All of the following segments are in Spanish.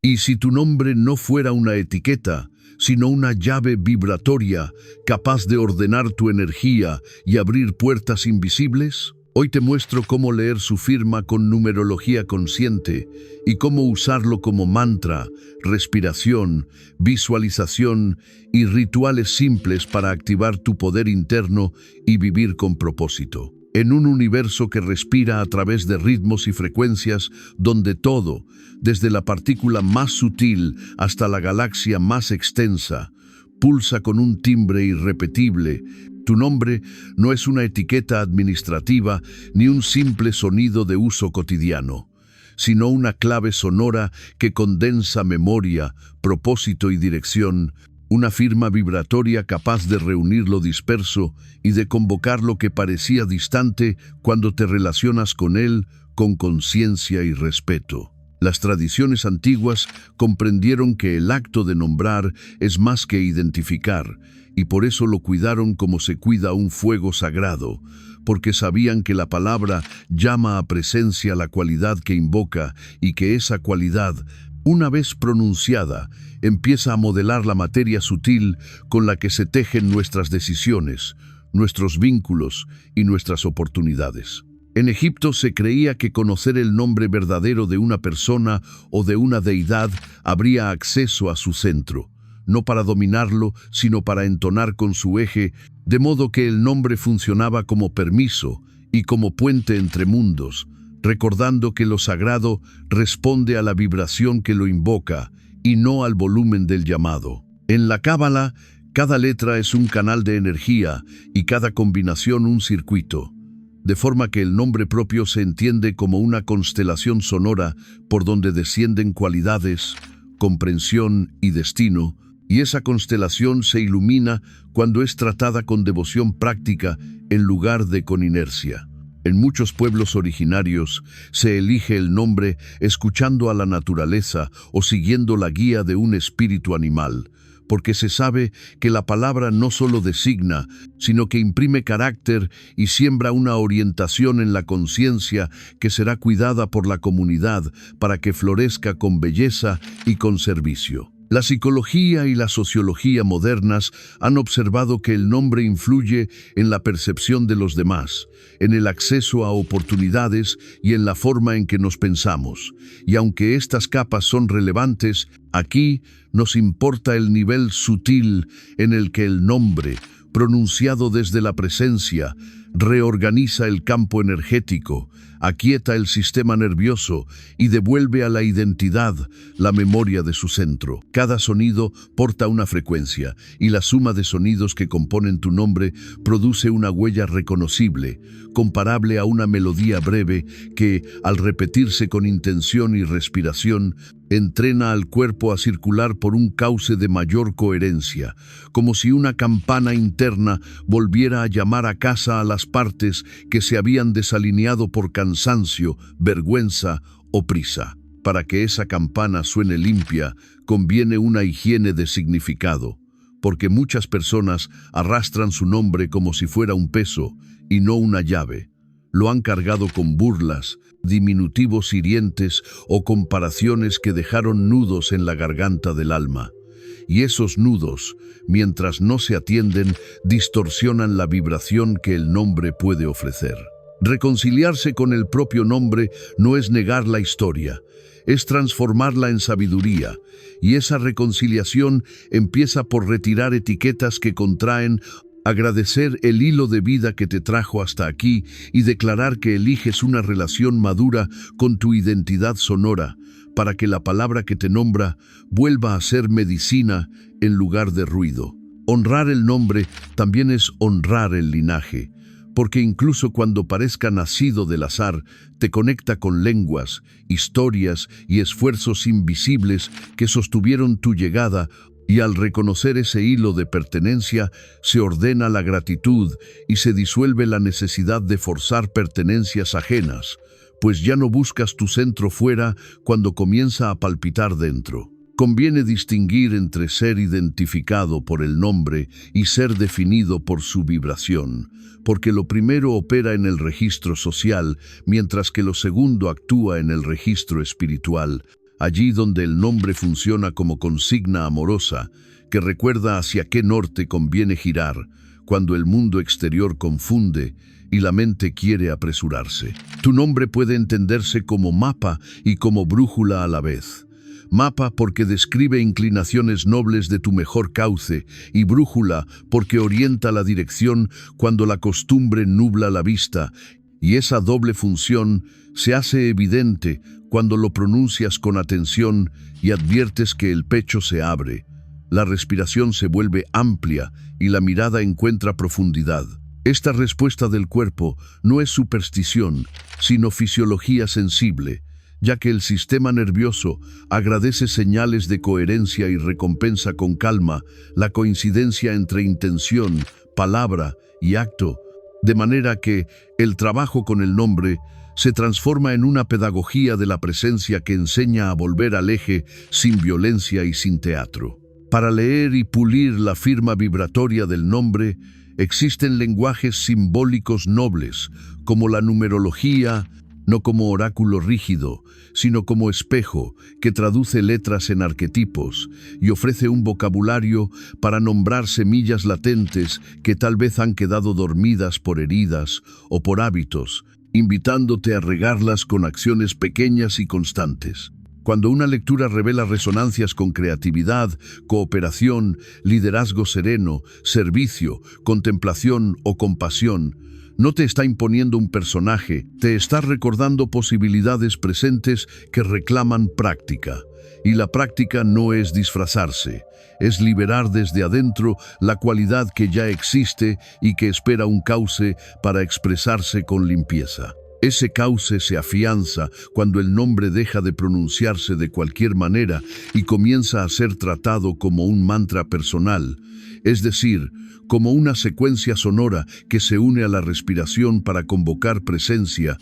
Y si tu nombre no fuera una etiqueta, sino una llave vibratoria capaz de ordenar tu energía y abrir puertas invisibles, hoy te muestro cómo leer su firma con numerología consciente y cómo usarlo como mantra, respiración, visualización y rituales simples para activar tu poder interno y vivir con propósito. En un universo que respira a través de ritmos y frecuencias donde todo, desde la partícula más sutil hasta la galaxia más extensa, pulsa con un timbre irrepetible, tu nombre no es una etiqueta administrativa ni un simple sonido de uso cotidiano, sino una clave sonora que condensa memoria, propósito y dirección, una firma vibratoria capaz de reunir lo disperso y de convocar lo que parecía distante cuando te relacionas con él con conciencia y respeto. Las tradiciones antiguas comprendieron que el acto de nombrar es más que identificar, y por eso lo cuidaron como se cuida un fuego sagrado, porque sabían que la palabra llama a presencia la cualidad que invoca y que esa cualidad, una vez pronunciada, empieza a modelar la materia sutil con la que se tejen nuestras decisiones, nuestros vínculos y nuestras oportunidades. En Egipto se creía que conocer el nombre verdadero de una persona o de una deidad abría acceso a su centro, no para dominarlo, sino para entonar con su eje, de modo que el nombre funcionaba como permiso y como puente entre mundos, recordando que lo sagrado responde a la vibración que lo invoca y no al volumen del llamado. En la Cábala, cada letra es un canal de energía y cada combinación un circuito, de forma que el nombre propio se entiende como una constelación sonora por donde descienden cualidades, comprensión y destino, y esa constelación se ilumina cuando es tratada con devoción práctica en lugar de con inercia. En muchos pueblos originarios se elige el nombre escuchando a la naturaleza o siguiendo la guía de un espíritu animal, porque se sabe que la palabra no solo designa, sino que imprime carácter y siembra una orientación en la conciencia que será cuidada por la comunidad para que florezca con belleza y con servicio. La psicología y la sociología modernas han observado que el nombre influye en la percepción de los demás, en el acceso a oportunidades y en la forma en que nos pensamos. Y aunque estas capas son relevantes, aquí nos importa el nivel sutil en el que el nombre, pronunciado desde la presencia, reorganiza el campo energético, aquieta el sistema nervioso y devuelve a la identidad la memoria de su centro. Cada sonido porta una frecuencia y la suma de sonidos que componen tu nombre produce una huella reconocible, comparable a una melodía breve que, al repetirse con intención y respiración, entrena al cuerpo a circular por un cauce de mayor coherencia, como si una campana interna volviera a llamar a casa a las partes que se habían desalineado por cansancio, vergüenza o prisa. Para que esa campana suene limpia, conviene una higiene de significado, porque muchas personas arrastran su nombre como si fuera un peso y no una llave. Lo han cargado con burlas, diminutivos hirientes o comparaciones que dejaron nudos en la garganta del alma. Y esos nudos, mientras no se atienden, distorsionan la vibración que el nombre puede ofrecer. Reconciliarse con el propio nombre no es negar la historia, es transformarla en sabiduría, y esa reconciliación empieza por retirar etiquetas que contraen, agradecer el hilo de vida que te trajo hasta aquí y declarar que eliges una relación madura con tu identidad sonora, para que la palabra que te nombra vuelva a ser medicina en lugar de ruido. Honrar el nombre también es honrar el linaje, porque incluso cuando parezca nacido del azar, te conecta con lenguas, historias y esfuerzos invisibles que sostuvieron tu llegada, y al reconocer ese hilo de pertenencia, se ordena la gratitud y se disuelve la necesidad de forzar pertenencias ajenas, pues ya no buscas tu centro fuera cuando comienza a palpitar dentro. Conviene distinguir entre ser identificado por el nombre y ser definido por su vibración, porque lo primero opera en el registro social, mientras que lo segundo actúa en el registro espiritual. allí donde el nombre funciona como consigna amorosa que recuerda hacia qué norte conviene girar cuando el mundo exterior confunde y la mente quiere apresurarse. Tu nombre puede entenderse como mapa y como brújula a la vez. Mapa porque describe inclinaciones nobles de tu mejor cauce y brújula porque orienta la dirección cuando la costumbre nubla la vista, y esa doble función se hace evidente cuando lo pronuncias con atención y adviertes que el pecho se abre. La respiración se vuelve amplia y la mirada encuentra profundidad. Esta respuesta del cuerpo no es superstición, sino fisiología sensible, ya que el sistema nervioso agradece señales de coherencia y recompensa con calma la coincidencia entre intención, palabra y acto, de manera que el trabajo con el nombre se transforma en una pedagogía de la presencia que enseña a volver al eje sin violencia y sin teatro. Para leer y pulir la firma vibratoria del nombre, existen lenguajes simbólicos nobles, como la numerología, no como oráculo rígido, sino como espejo que traduce letras en arquetipos y ofrece un vocabulario para nombrar semillas latentes que tal vez han quedado dormidas por heridas o por hábitos, invitándote a regarlas con acciones pequeñas y constantes. Cuando una lectura revela resonancias con creatividad, cooperación, liderazgo sereno, servicio, contemplación o compasión, no te está imponiendo un personaje, te está recordando posibilidades presentes que reclaman práctica. Y la práctica no es disfrazarse, es liberar desde adentro la cualidad que ya existe y que espera un cauce para expresarse con limpieza. Ese cauce se afianza cuando el nombre deja de pronunciarse de cualquier manera y comienza a ser tratado como un mantra personal, es decir, como una secuencia sonora que se une a la respiración para convocar presencia,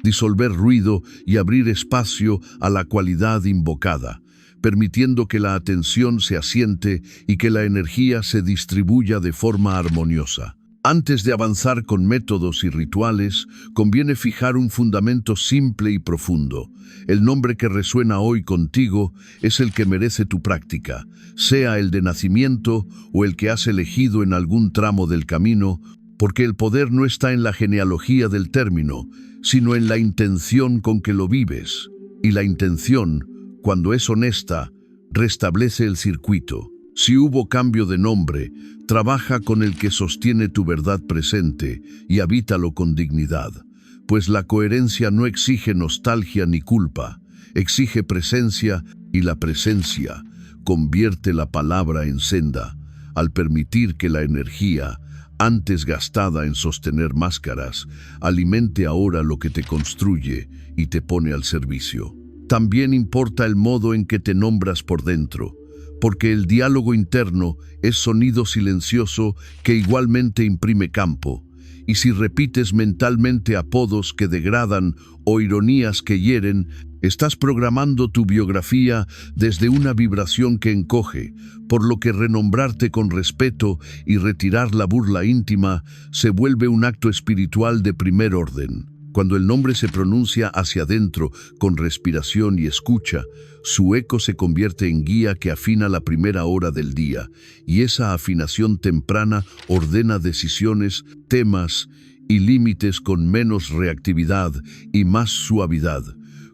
disolver ruido y abrir espacio a la cualidad invocada, permitiendo que la atención se asiente y que la energía se distribuya de forma armoniosa. Antes de avanzar con métodos y rituales, conviene fijar un fundamento simple y profundo. El nombre que resuena hoy contigo es el que merece tu práctica, sea el de nacimiento o el que has elegido en algún tramo del camino, porque el poder no está en la genealogía del término, sino en la intención con que lo vives. Y la intención, cuando es honesta, restablece el circuito. Si hubo cambio de nombre, trabaja con el que sostiene tu verdad presente y habítalo con dignidad, pues la coherencia no exige nostalgia ni culpa, exige presencia y la presencia convierte la palabra en senda, al permitir que la energía, antes gastada en sostener máscaras, alimente ahora lo que te construye y te pone al servicio. También importa el modo en que te nombras por dentro, porque el diálogo interno es sonido silencioso que igualmente imprime campo, y si repites mentalmente apodos que degradan o ironías que hieren, estás programando tu biografía desde una vibración que encoge, por lo que renombrarte con respeto y retirar la burla íntima se vuelve un acto espiritual de primer orden. Cuando el nombre se pronuncia hacia adentro con respiración y escucha, su eco se convierte en guía que afina la primera hora del día, y esa afinación temprana ordena decisiones, temas y límites con menos reactividad y más suavidad,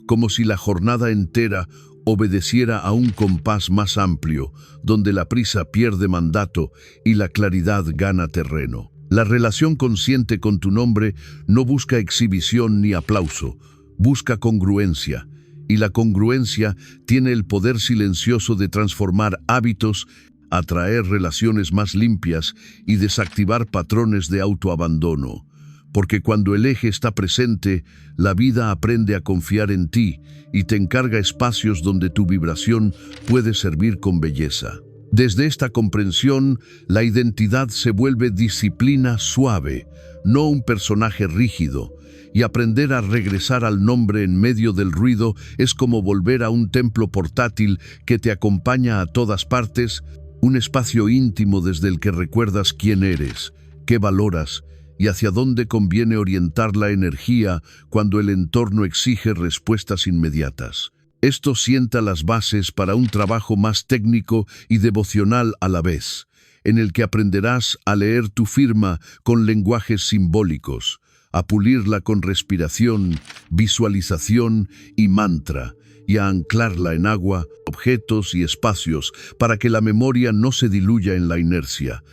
como si la jornada entera obedeciera a un compás más amplio, donde la prisa pierde mandato y la claridad gana terreno. La relación consciente con tu nombre no busca exhibición ni aplauso, busca congruencia, y la congruencia tiene el poder silencioso de transformar hábitos, atraer relaciones más limpias y desactivar patrones de autoabandono. Porque cuando el eje está presente, la vida aprende a confiar en ti y te encarga espacios donde tu vibración puede servir con belleza. Desde esta comprensión, la identidad se vuelve disciplina suave, no un personaje rígido, y aprender a regresar al nombre en medio del ruido es como volver a un templo portátil que te acompaña a todas partes, un espacio íntimo desde el que recuerdas quién eres, qué valoras y hacia dónde conviene orientar la energía cuando el entorno exige respuestas inmediatas. Esto sienta las bases para un trabajo más técnico y devocional a la vez, en el que aprenderás a leer tu firma con lenguajes simbólicos, a pulirla con respiración, visualización y mantra, y a anclarla en agua, objetos y espacios para que la memoria no se diluya en la inercia,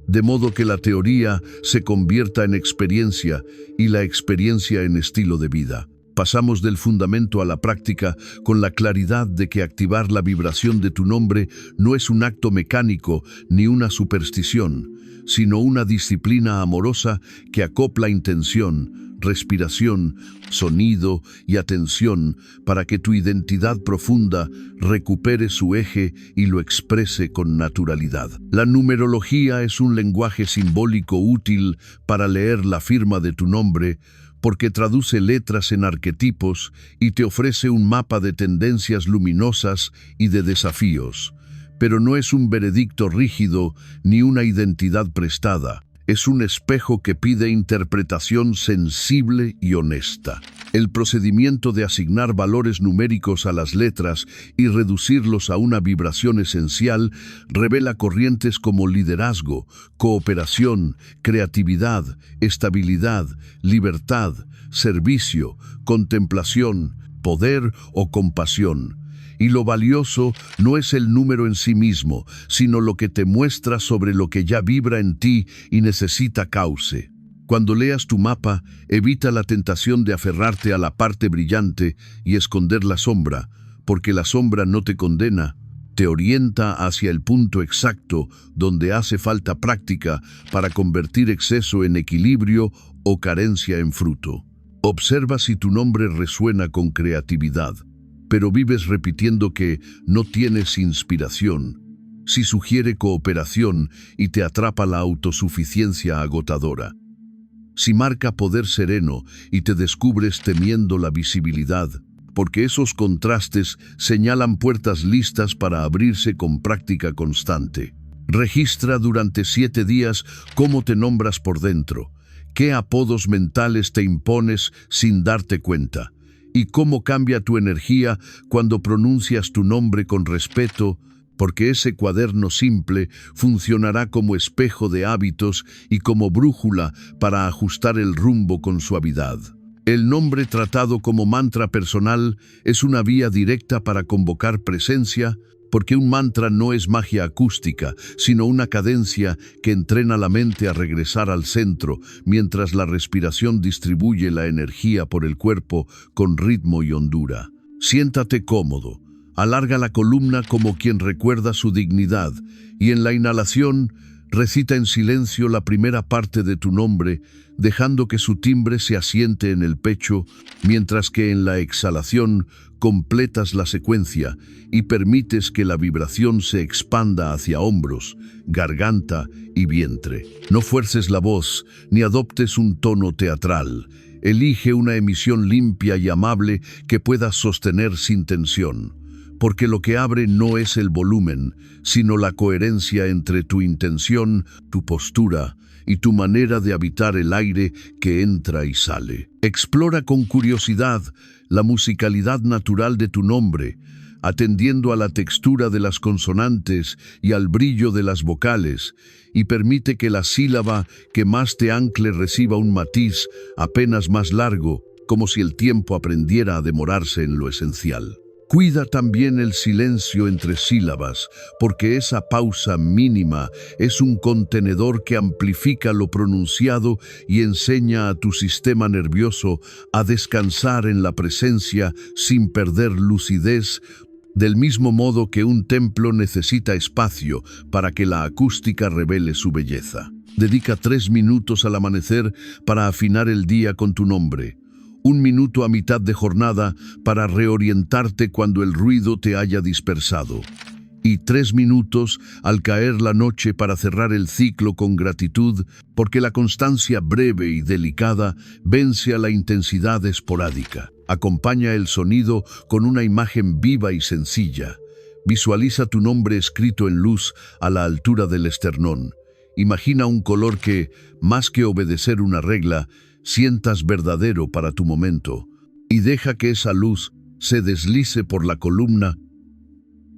de modo que la teoría se convierta en experiencia y la experiencia en estilo de vida. Pasamos del fundamento a la práctica con la claridad de que activar la vibración de tu nombre no es un acto mecánico ni una superstición, sino una disciplina amorosa que acopla intención, respiración, sonido y atención para que tu identidad profunda recupere su eje y lo exprese con naturalidad. La numerología es un lenguaje simbólico útil para leer la firma de tu nombre, porque traduce letras en arquetipos y te ofrece un mapa de tendencias luminosas y de desafíos. Pero no es un veredicto rígido ni una identidad prestada. Es un espejo que pide interpretación sensible y honesta. El procedimiento de asignar valores numéricos a las letras y reducirlos a una vibración esencial revela corrientes como liderazgo, cooperación, creatividad, estabilidad, libertad, servicio, contemplación, poder o compasión. Y lo valioso no es el número en sí mismo, sino lo que te muestra sobre lo que ya vibra en ti y necesita cauce. Cuando leas tu mapa, evita la tentación de aferrarte a la parte brillante y esconder la sombra, porque la sombra no te condena, te orienta hacia el punto exacto donde hace falta práctica para convertir exceso en equilibrio o carencia en fruto. Observa si tu nombre resuena con creatividad, pero vives repitiendo que no tienes inspiración, si sugiere cooperación y te atrapa la autosuficiencia agotadora, si marca poder sereno y te descubres temiendo la visibilidad, porque esos contrastes señalan puertas listas para abrirse con práctica constante. Registra durante 7 días cómo te nombras por dentro, qué apodos mentales te impones sin darte cuenta, y cómo cambia tu energía cuando pronuncias tu nombre con respeto, porque ese cuaderno simple funcionará como espejo de hábitos y como brújula para ajustar el rumbo con suavidad. El nombre tratado como mantra personal es una vía directa para convocar presencia, porque un mantra no es magia acústica, sino una cadencia que entrena la mente a regresar al centro, mientras la respiración distribuye la energía por el cuerpo con ritmo y hondura. Siéntate cómodo, alarga la columna como quien recuerda su dignidad, y en la inhalación recita en silencio la primera parte de tu nombre, dejando que su timbre se asiente en el pecho, mientras que en la exhalación completas la secuencia y permites que la vibración se expanda hacia hombros, garganta y vientre. No fuerces la voz ni adoptes un tono teatral. Elige una emisión limpia y amable que puedas sostener sin tensión, porque lo que abre no es el volumen, sino la coherencia entre tu intención, tu postura y tu manera de habitar el aire que entra y sale. Explora con curiosidad la musicalidad natural de tu nombre, atendiendo a la textura de las consonantes y al brillo de las vocales, y permite que la sílaba que más te ancle reciba un matiz apenas más largo, como si el tiempo aprendiera a demorarse en lo esencial. Cuida también el silencio entre sílabas, porque esa pausa mínima es un contenedor que amplifica lo pronunciado y enseña a tu sistema nervioso a descansar en la presencia sin perder lucidez, del mismo modo que un templo necesita espacio para que la acústica revele su belleza. Dedica 3 minutos al amanecer para afinar el día con tu nombre. 1 minuto a mitad de jornada para reorientarte cuando el ruido te haya dispersado. Y 3 minutos al caer la noche para cerrar el ciclo con gratitud, porque la constancia breve y delicada vence a la intensidad esporádica. Acompaña el sonido con una imagen viva y sencilla. Visualiza tu nombre escrito en luz a la altura del esternón. Imagina un color que, más que obedecer una regla, sientas verdadero para tu momento, y deja que esa luz se deslice por la columna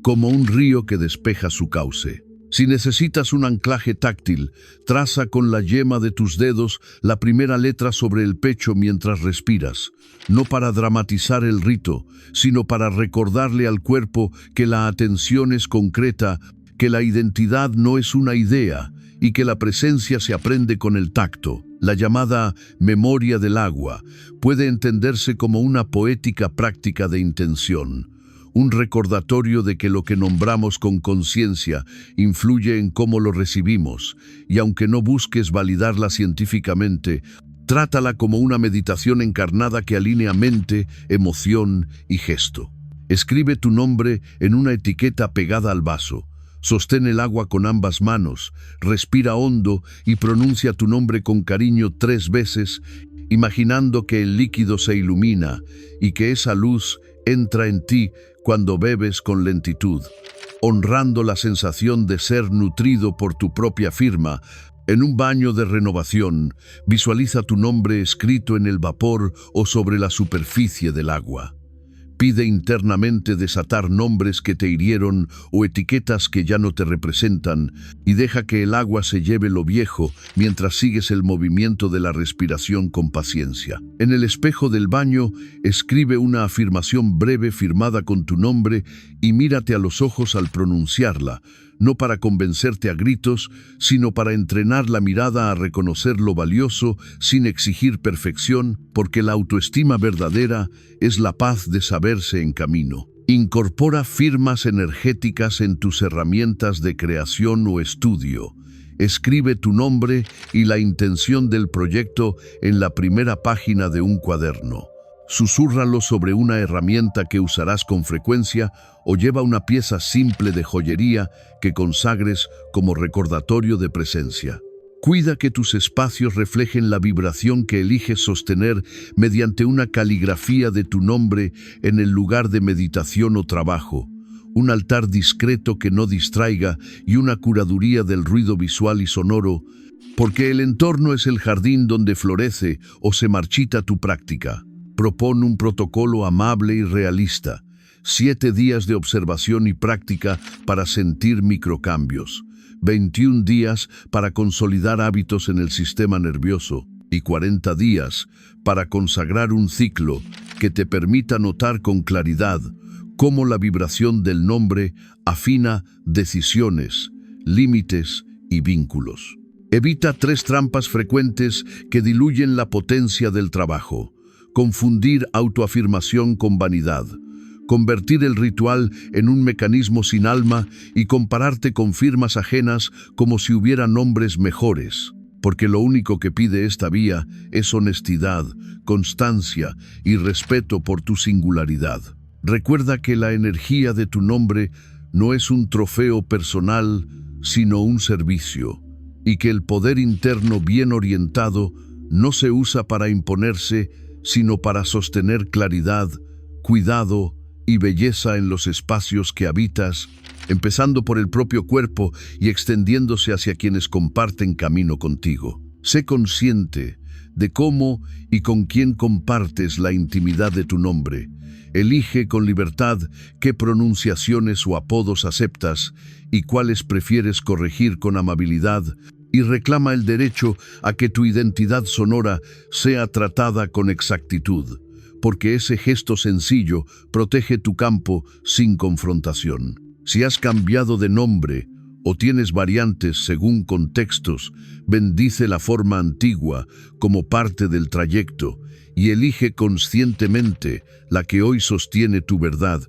como un río que despeja su cauce. Si necesitas un anclaje táctil, traza con la yema de tus dedos la primera letra sobre el pecho mientras respiras, no para dramatizar el rito, sino para recordarle al cuerpo que la atención es concreta, que la identidad no es una idea y que la presencia se aprende con el tacto. La llamada memoria del agua puede entenderse como una poética práctica de intención, un recordatorio de que lo que nombramos con conciencia influye en cómo lo recibimos, y aunque no busques validarla científicamente, trátala como una meditación encarnada que alinea mente, emoción y gesto. Escribe tu nombre en una etiqueta pegada al vaso. Sostén el agua con ambas manos, respira hondo y pronuncia tu nombre con cariño 3 veces, imaginando que el líquido se ilumina y que esa luz entra en ti cuando bebes con lentitud, honrando la sensación de ser nutrido por tu propia firma. En un baño de renovación, visualiza tu nombre escrito en el vapor o sobre la superficie del agua. Pide internamente desatar nombres que te hirieron o etiquetas que ya no te representan y deja que el agua se lleve lo viejo mientras sigues el movimiento de la respiración con paciencia. En el espejo del baño, escribe una afirmación breve firmada con tu nombre y mírate a los ojos al pronunciarla, no para convencerte a gritos, sino para entrenar la mirada a reconocer lo valioso sin exigir perfección, porque la autoestima verdadera es la paz de saberse en camino. Incorpora firmas energéticas en tus herramientas de creación o estudio. Escribe tu nombre y la intención del proyecto en la primera página de un cuaderno. Susúrralo sobre una herramienta que usarás con frecuencia o lleva una pieza simple de joyería que consagres como recordatorio de presencia. Cuida que tus espacios reflejen la vibración que eliges sostener mediante una caligrafía de tu nombre en el lugar de meditación o trabajo, un altar discreto que no distraiga y una curaduría del ruido visual y sonoro, porque el entorno es el jardín donde florece o se marchita tu práctica. Propón un protocolo amable y realista, 7 días de observación y práctica para sentir microcambios, 21 días para consolidar hábitos en el sistema nervioso y 40 días para consagrar un ciclo que te permita notar con claridad cómo la vibración del nombre afina decisiones, límites y vínculos. Evita 3 trampas frecuentes que diluyen la potencia del trabajo. Confundir autoafirmación con vanidad, convertir el ritual en un mecanismo sin alma y compararte con firmas ajenas como si hubiera nombres mejores, porque lo único que pide esta vía es honestidad, constancia y respeto por tu singularidad. Recuerda que la energía de tu nombre no es un trofeo personal, sino un servicio, y que el poder interno bien orientado no se usa para imponerse, sino para sostener claridad, cuidado y belleza en los espacios que habitas, empezando por el propio cuerpo y extendiéndose hacia quienes comparten camino contigo. Sé consciente de cómo y con quién compartes la intimidad de tu nombre. Elige con libertad qué pronunciaciones o apodos aceptas y cuáles prefieres corregir con amabilidad, y reclama el derecho a que tu identidad sonora sea tratada con exactitud, porque ese gesto sencillo protege tu campo sin confrontación. Si has cambiado de nombre o tienes variantes según contextos, bendice la forma antigua como parte del trayecto y elige conscientemente la que hoy sostiene tu verdad,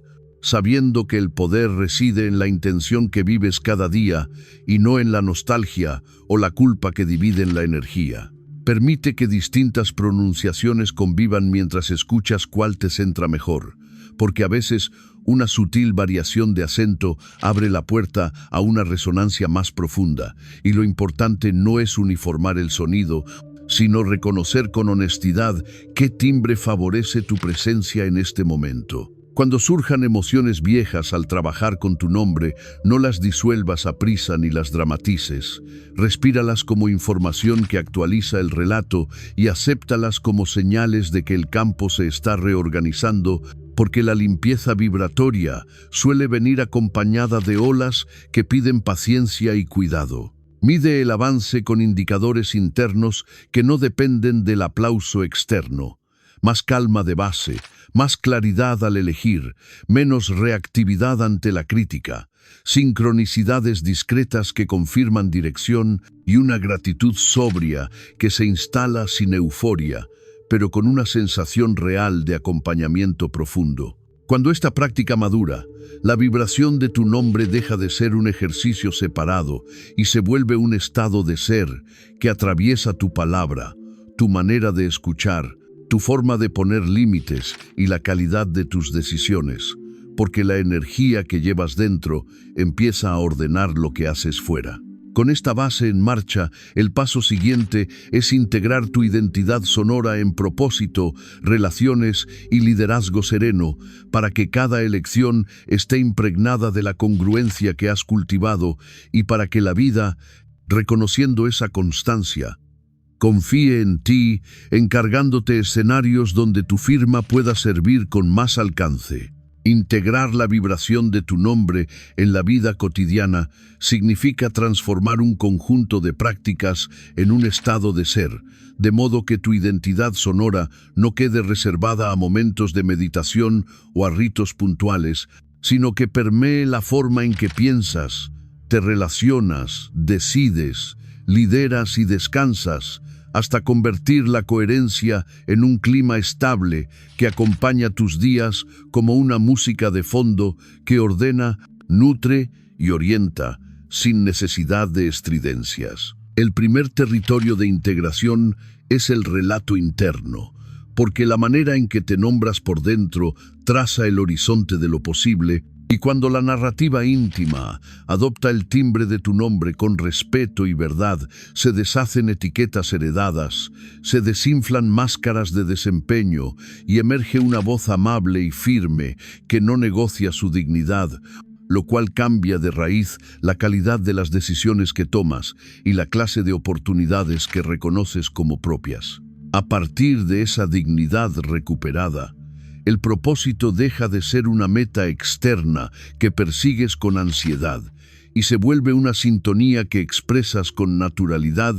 sabiendo que el poder reside en la intención que vives cada día y no en la nostalgia o la culpa que dividen la energía. Permite que distintas pronunciaciones convivan mientras escuchas cuál te centra mejor, porque a veces una sutil variación de acento abre la puerta a una resonancia más profunda, y lo importante no es uniformar el sonido, sino reconocer con honestidad qué timbre favorece tu presencia en este momento. Cuando surjan emociones viejas al trabajar con tu nombre, no las disuelvas a prisa ni las dramatices. Respíralas como información que actualiza el relato y acéptalas como señales de que el campo se está reorganizando porque la limpieza vibratoria suele venir acompañada de olas que piden paciencia y cuidado. Mide el avance con indicadores internos que no dependen del aplauso externo. Más calma de base, más claridad al elegir, menos reactividad ante la crítica, sincronicidades discretas que confirman dirección y una gratitud sobria que se instala sin euforia, pero con una sensación real de acompañamiento profundo. Cuando esta práctica madura, la vibración de tu nombre deja de ser un ejercicio separado y se vuelve un estado de ser que atraviesa tu palabra, tu manera de escuchar, tu forma de poner límites y la calidad de tus decisiones, porque la energía que llevas dentro empieza a ordenar lo que haces fuera. Con esta base en marcha, el paso siguiente es integrar tu identidad sonora en propósito, relaciones y liderazgo sereno, para que cada elección esté impregnada de la congruencia que has cultivado y para que la vida, reconociendo esa constancia, confíe en ti, encargándote escenarios donde tu firma pueda servir con más alcance. Integrar la vibración de tu nombre en la vida cotidiana significa transformar un conjunto de prácticas en un estado de ser, de modo que tu identidad sonora no quede reservada a momentos de meditación o a ritos puntuales, sino que permee la forma en que piensas, te relacionas, decides, lideras y descansas, hasta convertir la coherencia en un clima estable que acompaña tus días como una música de fondo que ordena, nutre y orienta, sin necesidad de estridencias. El primer territorio de integración es el relato interno, porque la manera en que te nombras por dentro traza el horizonte de lo posible. Y cuando la narrativa íntima adopta el timbre de tu nombre con respeto y verdad, se deshacen etiquetas heredadas, se desinflan máscaras de desempeño y emerge una voz amable y firme que no negocia su dignidad, lo cual cambia de raíz la calidad de las decisiones que tomas y la clase de oportunidades que reconoces como propias. A partir de esa dignidad recuperada, el propósito deja de ser una meta externa que persigues con ansiedad y se vuelve una sintonía que expresas con naturalidad,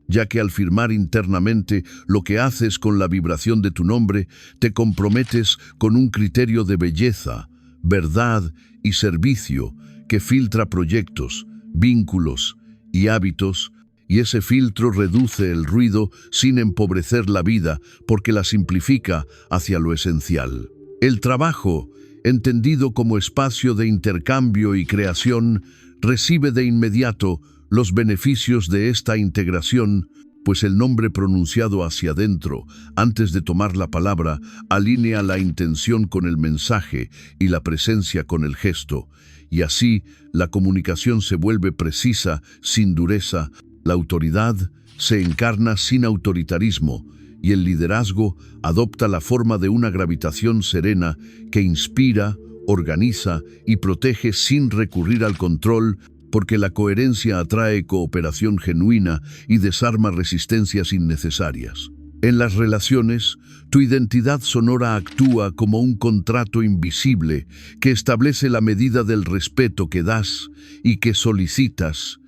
ya que al firmar internamente lo que haces con la vibración de tu nombre, te comprometes con un criterio de belleza, verdad y servicio que filtra proyectos, vínculos y hábitos, y ese filtro reduce el ruido sin empobrecer la vida porque la simplifica hacia lo esencial. El trabajo, entendido como espacio de intercambio y creación, recibe de inmediato los beneficios de esta integración, pues el nombre pronunciado hacia adentro, antes de tomar la palabra, alinea la intención con el mensaje y la presencia con el gesto, y así la comunicación se vuelve precisa, sin dureza. La autoridad se encarna sin autoritarismo y el liderazgo adopta la forma de una gravitación serena que inspira, organiza y protege sin recurrir al control, porque la coherencia atrae cooperación genuina y desarma resistencias innecesarias. En las relaciones, tu identidad sonora actúa como un contrato invisible que establece la medida del respeto que das y que solicitas,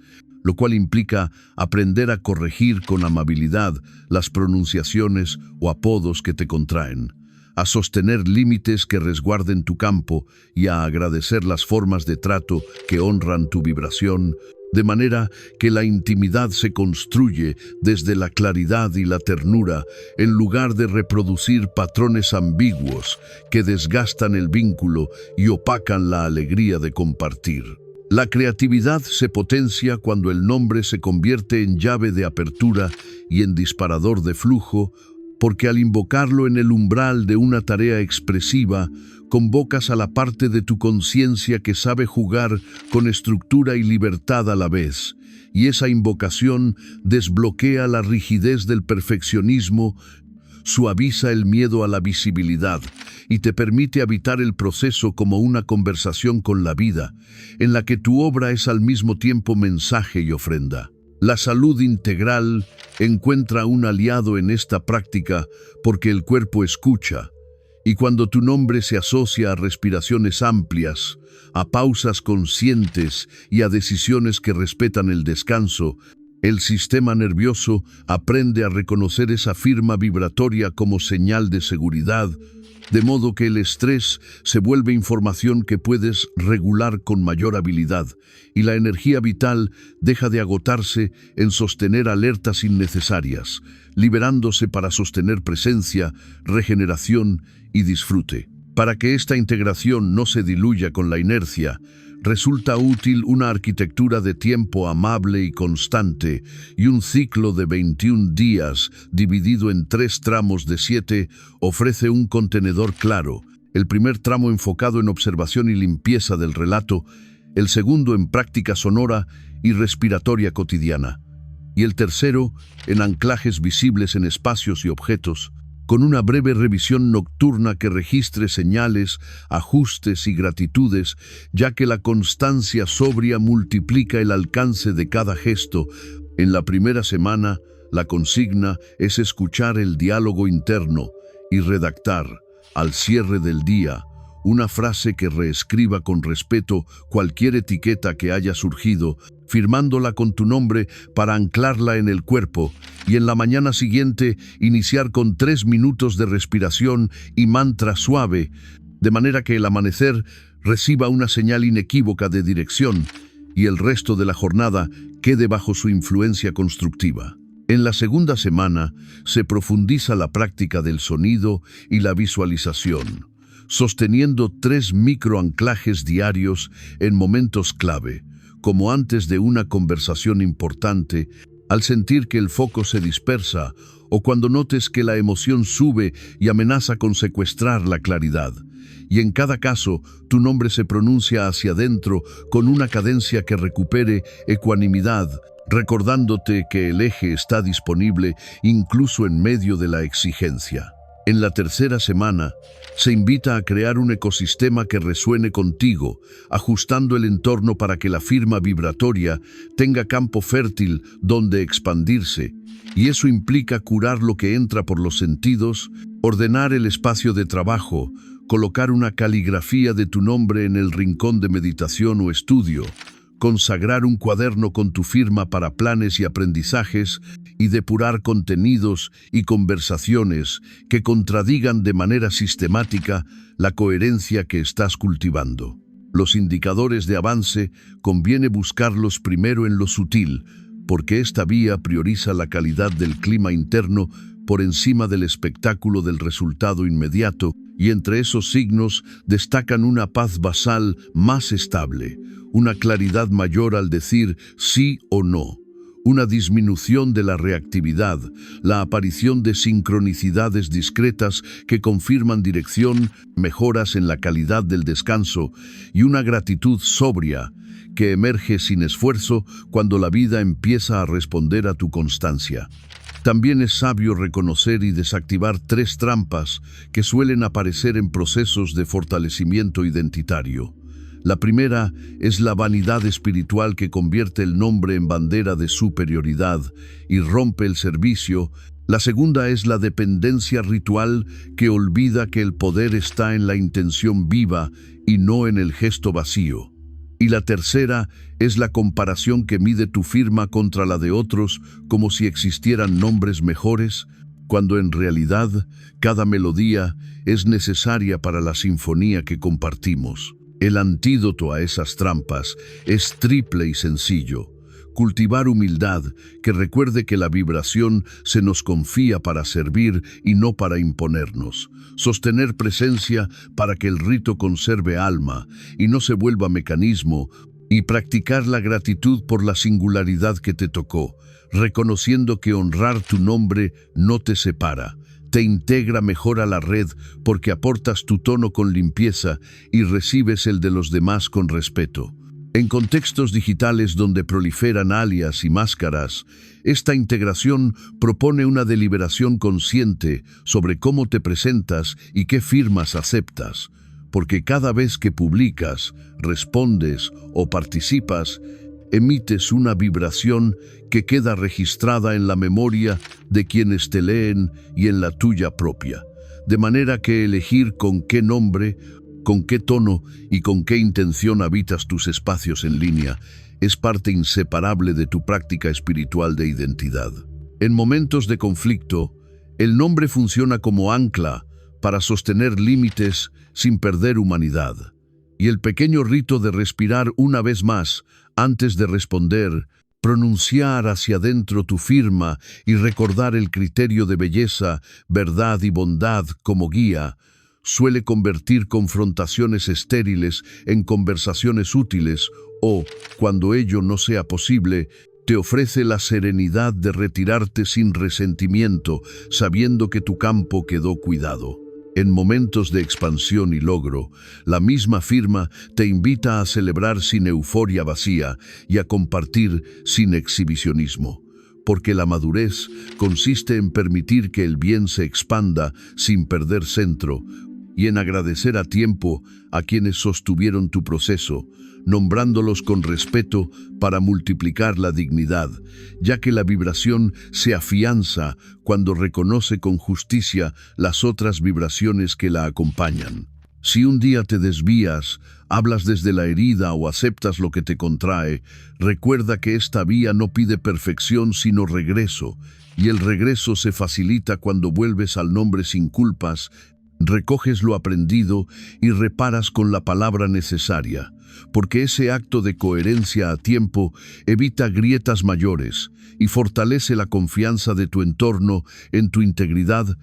lo cual implica aprender a corregir con amabilidad las pronunciaciones o apodos que te contraen, a sostener límites que resguarden tu campo y a agradecer las formas de trato que honran tu vibración, de manera que la intimidad se construye desde la claridad y la ternura, en lugar de reproducir patrones ambiguos que desgastan el vínculo y opacan la alegría de compartir. La creatividad se potencia cuando el nombre se convierte en llave de apertura y en disparador de flujo, porque al invocarlo en el umbral de una tarea expresiva, convocas a la parte de tu conciencia que sabe jugar con estructura y libertad a la vez, y esa invocación desbloquea la rigidez del perfeccionismo, suaviza el miedo a la visibilidad y te permite habitar el proceso como una conversación con la vida, en la que tu obra es al mismo tiempo mensaje y ofrenda. La salud integral encuentra un aliado en esta práctica porque el cuerpo escucha Y cuando tu nombre se asocia a respiraciones amplias, a pausas conscientes y a decisiones que respetan el descanso, el sistema nervioso aprende a reconocer esa firma vibratoria como señal de seguridad, de modo que el estrés se vuelve información que puedes regular con mayor habilidad y la energía vital deja de agotarse en sostener alertas innecesarias, liberándose para sostener presencia, regeneración y disfrute. Para que esta integración no se diluya con la inercia, resulta útil una arquitectura de tiempo amable y constante y un ciclo de 21 días dividido en 3 tramos de 7 ofrece un contenedor claro. El primer tramo enfocado en observación y limpieza del relato, el segundo en práctica sonora y respiratoria cotidiana, y el tercero en anclajes visibles en espacios y objetos, con una breve revisión nocturna que registre señales, ajustes y gratitudes, ya que la constancia sobria multiplica el alcance de cada gesto. En la primera semana, la consigna es escuchar el diálogo interno y redactar, al cierre del día, una frase que reescriba con respeto cualquier etiqueta que haya surgido, firmándola con tu nombre para anclarla en el cuerpo, y en la mañana siguiente iniciar con 3 minutos de respiración y mantra suave, de manera que el amanecer reciba una señal inequívoca de dirección y el resto de la jornada quede bajo su influencia constructiva. En la segunda semana se profundiza la práctica del sonido y la visualización, sosteniendo 3 microanclajes diarios en momentos clave, como antes de una conversación importante, al sentir que el foco se dispersa o cuando notes que la emoción sube y amenaza con secuestrar la claridad. Y en cada caso, tu nombre se pronuncia hacia adentro con una cadencia que recupere ecuanimidad, recordándote que el eje está disponible incluso en medio de la exigencia. En la tercera semana, se invita a crear un ecosistema que resuene contigo, ajustando el entorno para que la firma vibratoria tenga campo fértil donde expandirse, y eso implica curar lo que entra por los sentidos, ordenar el espacio de trabajo, colocar una caligrafía de tu nombre en el rincón de meditación o estudio, consagrar un cuaderno con tu firma para planes y aprendizajes y depurar contenidos y conversaciones que contradigan de manera sistemática la coherencia que estás cultivando. Los indicadores de avance conviene buscarlos primero en lo sutil, porque esta vía prioriza la calidad del clima interno por encima del espectáculo del resultado inmediato, y entre esos signos destacan una paz basal más estable, una claridad mayor al decir sí o no, una disminución de la reactividad, la aparición de sincronicidades discretas que confirman dirección, mejoras en la calidad del descanso y una gratitud sobria que emerge sin esfuerzo cuando la vida empieza a responder a tu constancia. También es sabio reconocer y desactivar 3 trampas que suelen aparecer en procesos de fortalecimiento identitario. La primera es la vanidad espiritual que convierte el nombre en bandera de superioridad y rompe el servicio. La segunda es la dependencia ritual que olvida que el poder está en la intención viva y no en el gesto vacío. Y la tercera es la comparación que mide tu firma contra la de otros como si existieran nombres mejores, cuando en realidad cada melodía es necesaria para la sinfonía que compartimos. El antídoto a esas trampas es triple y sencillo: cultivar humildad, que recuerde que la vibración se nos confía para servir y no para imponernos. Sostener presencia para que el rito conserve alma y no se vuelva mecanismo, y practicar la gratitud por la singularidad que te tocó, reconociendo que honrar tu nombre no te separa, te integra mejor a la red porque aportas tu tono con limpieza y recibes el de los demás con respeto. En contextos digitales donde proliferan alias y máscaras, esta integración propone una deliberación consciente sobre cómo te presentas y qué firmas aceptas, porque cada vez que publicas, respondes o participas, emites una vibración que queda registrada en la memoria de quienes te leen y en la tuya propia. de manera que elegir con qué nombre, con qué tono y con qué intención habitas tus espacios en línea es parte inseparable de tu práctica espiritual de identidad. En momentos de conflicto, el nombre funciona como ancla para sostener límites sin perder humanidad. Y el pequeño rito de respirar una vez más antes de responder, pronunciar hacia adentro tu firma y recordar el criterio de belleza, verdad y bondad como guía, suele convertir confrontaciones estériles en conversaciones útiles o, cuando ello no sea posible, te ofrece la serenidad de retirarte sin resentimiento, sabiendo que tu campo quedó cuidado. En momentos de expansión y logro, la misma firma te invita a celebrar sin euforia vacía y a compartir sin exhibicionismo, porque la madurez consiste en permitir que el bien se expanda sin perder centro y en agradecer a tiempo a quienes sostuvieron tu proceso, nombrándolos con respeto para multiplicar la dignidad, ya que la vibración se afianza cuando reconoce con justicia las otras vibraciones que la acompañan. Si un día te desvías, hablas desde la herida o aceptas lo que te contrae, recuerda que esta vía no pide perfección sino regreso, y el regreso se facilita cuando vuelves al nombre sin culpas, recoges lo aprendido y reparas con la palabra necesaria, porque ese acto de coherencia a tiempo evita grietas mayores y fortalece la confianza de tu entorno en tu integridad,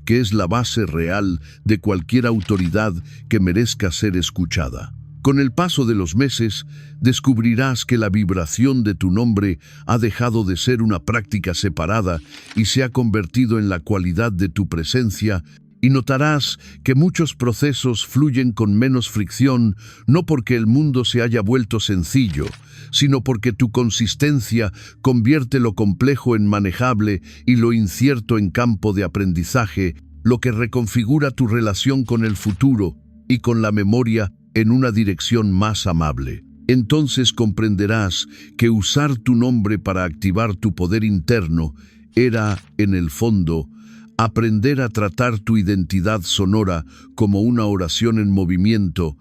que es la base real de cualquier autoridad que merezca ser escuchada. Con el paso de los meses, descubrirás que la vibración de tu nombre ha dejado de ser una práctica separada y se ha convertido en la cualidad de tu presencia. Y notarás que muchos procesos fluyen con menos fricción, no porque el mundo se haya vuelto sencillo, sino porque tu consistencia convierte lo complejo en manejable y lo incierto en campo de aprendizaje, lo que reconfigura tu relación con el futuro y con la memoria en una dirección más amable. Entonces comprenderás que usar tu nombre para activar tu poder interno era, en el fondo, aprender a tratar tu identidad sonora como una oración en movimiento,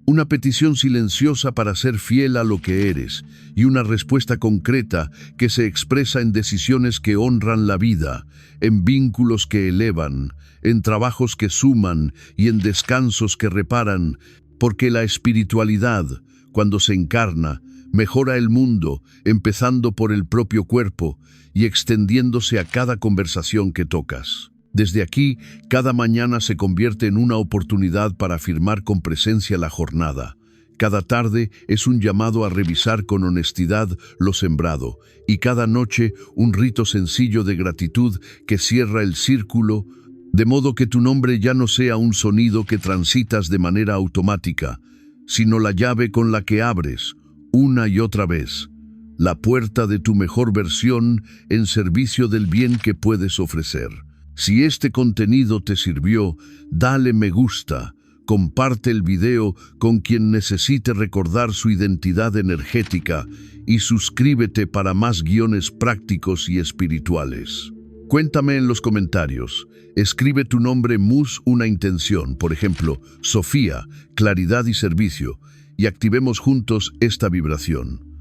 una petición silenciosa para ser fiel a lo que eres y una respuesta concreta que se expresa en decisiones que honran la vida, en vínculos que elevan, en trabajos que suman y en descansos que reparan, porque la espiritualidad, cuando se encarna, mejora el mundo, empezando por el propio cuerpo y extendiéndose a cada conversación que tocas. Desde aquí, cada mañana se convierte en una oportunidad para afirmar con presencia la jornada. Cada tarde es un llamado a revisar con honestidad lo sembrado, y cada noche un rito sencillo de gratitud que cierra el círculo, de modo que tu nombre ya no sea un sonido que transitas de manera automática, sino la llave con la que abres, una y otra vez, la puerta de tu mejor versión en servicio del bien que puedes ofrecer. Si este contenido te sirvió, dale me gusta, comparte el video con quien necesite recordar su identidad energética y suscríbete para más guiones prácticos y espirituales. Cuéntame en los comentarios. Escribe tu nombre una intención, por ejemplo, Sofía, claridad y servicio, y activemos juntos esta vibración.